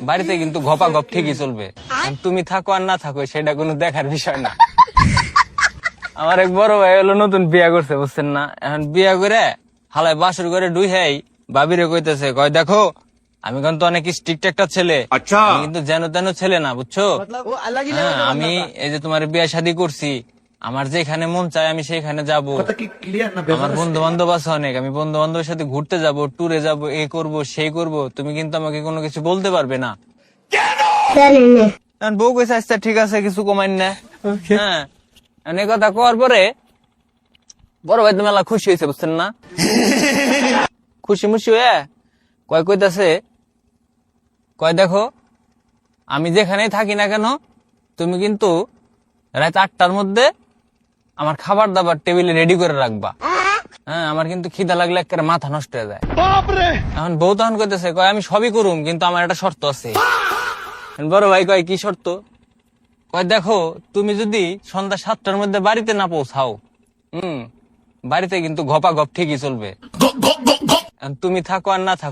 বাড়িতে কিন্তু ঘপা ঘপ ঠিকই চলবে। তুমি থাকো আর না থাকো সেটা কোনো দেখার বিষয় না। আমার এক বড় ভাই হলো নতুন বিয়া করছে, বুঝছেন না? এখন বিয়া করে হালায় বাসর করে ডুইহাই বাবিরে কইতেছে, কয় দেখো আমি কিন্তু অনেক স্ট্রিক্ট একটা ছেলে, আমি কিন্তু যেন তেন ছেলে না, বুঝছো? হ্যাঁ, আমি এই যে তোমার বিয়া শাদী করছি, আমার যেখানে মন চায় আমি সেখানে যাব। আমার বন্ধু বান্ধব আছে অনেক, আমি বন্ধু বান্ধবের সাথে ঘুরতে যাব, ট্যুরে যাব, এই করব সেই করব, তুমি কিন্তু আমাকে কোনো কিছু বলতে পারবে না। বউ কইছে আচ্ছা ঠিক আছে, কিছু কমাইন না। হ্যাঁ, এই কথা কওয়ার পরে বড় ভাই তো মেলা খুশি হয়েছে, বুঝছেন না? খুশি মুশি হয়ে কইতাছে, কয় দেখো আমি যেখানেই থাকি না কেন তুমি কিন্তু রাত 8টার মধ্যে আমার খাবার দাবার টেবিলে রেডি করে রাখবা। হ্যাঁ, আমার কিন্তু খিদা লাগলে একেবারে মাথা নষ্ট হয়ে যায়। এখন বউ তখন কইতেছে, কয় আমি সবই করুম কিন্তু আমার একটা শর্ত আছে। বড় ভাই কয় কি শর্ত? কয় দেখো তুমি যদি সন্ধ্যা 7টার মধ্যে বাড়িতে না পৌঁছাও, বাড়িতে কিন্তু ঘপা ঘপ ঠিকই চলবে। তুমি থাকো আর না থাকো